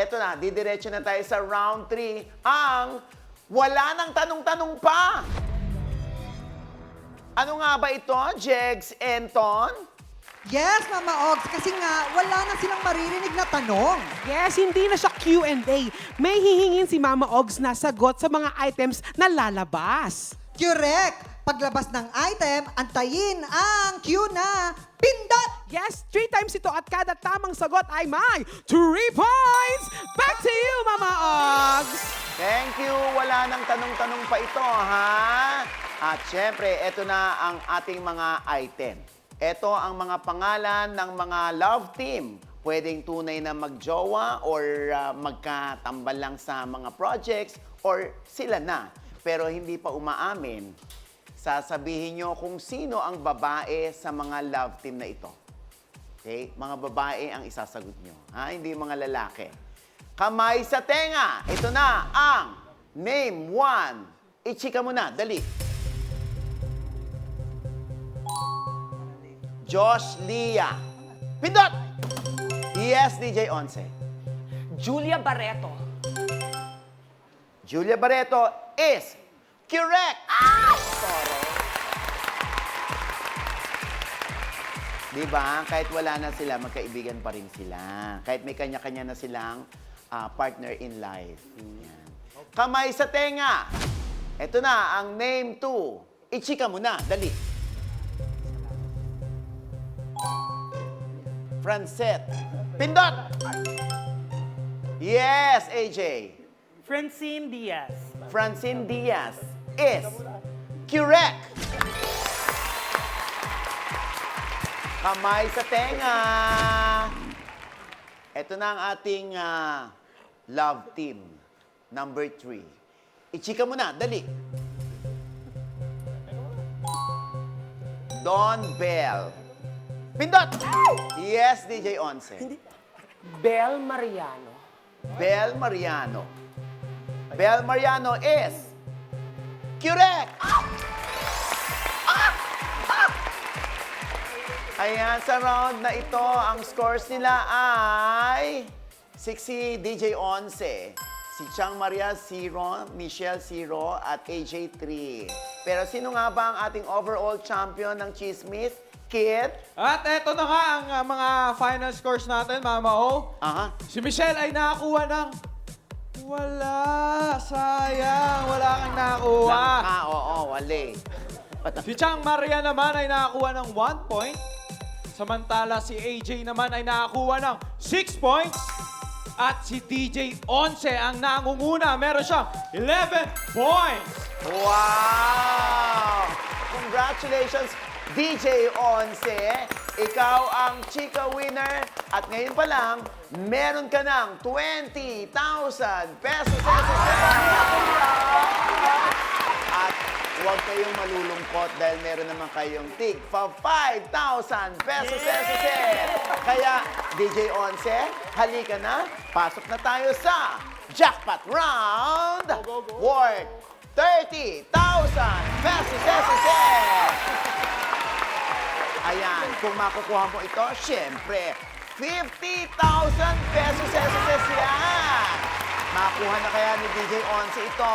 eto na, didiretso na tayo sa round 3. Ang wala nang tanong-tanong pa. Ano nga ba ito, Jegs Enton? Yes, Mama Ogs, kasi nga wala na silang maririnig na tanong. Yes, hindi na siya Q&A. May hihingin si Mama Ogs na sagot sa mga items na lalabas. Correct! Paglabas ng item, antayin ang cue na pindot! Yes, 3 times ito at kada tamang sagot ay may 3 points! Back to you, Mama Ogs! Thank you. Wala nang tanong-tanong pa ito, ha? At syempre, eto na ang ating mga item. Ito ang mga pangalan ng mga love team. Pwedeng tunay na magjowa or magkatambal lang sa mga projects or sila na. Pero hindi pa umaamin. Sasabihin nyo kung sino ang babae sa mga love team na ito. Okay? Mga babae ang isasagot nyo. Ha? Hindi mga lalaki. Kamay sa tenga. Ito na ang name 1. Ichika mo na. Dali. Josh Lia. Pindot! Yes, DJ Once. Julia Barreto. Julia Barreto is correct! Toro. Diba? Kahit wala na sila, magkaibigan pa rin sila. Kahit may kanya-kanya na silang partner in life. Yan. Kamay sa tenga. Ito na, ang name 2. Ichika mo na. Dali. Francette. Pindot! Yes, AJ. Francine Diaz. Francine Diaz is correct. Kamay sa tenga. Ito na ang ating love team. Number 3. Ichika mo na, dali. Don Bell. Pindot! Yes, DJ Once. Bel Mariano. Bel Mariano. Bel Mariano is correct! Ayan, sa round na ito, ang scores nila ay si DJ Once, si Chang Maria 0, Michelle 0, at AJ 3. Pero sino nga ba ang ating overall champion ng Chismis? Kid? At eto na nga ang mga final scores natin, Mama O. Aha. Si Michelle ay nakakuha ng... Wala, sayang. Wala kang nakakuha. Langka, oo, wali. Si Chang Maria naman ay nakakuha ng 1 point. Samantala si AJ naman ay nakakuha ng 6 points. At si DJ Once ang nangunguna. Meron siyang 11 points. Wow! Congratulations, DJ Once. Ikaw ang chika winner. At ngayon pa lang, meron ka ng 20,000 pesos. At huwag kayong malulungkot dahil meron naman kayong tig pa 5,000 pesos. Kaya, DJ Once, halika na. Pasok na tayo sa jackpot round. Worth 30,000 pesos. Ayan, kung makukuha mo ito, syempre, 50,000 pesos yan. Makuha na kaya ni DJ Once ito?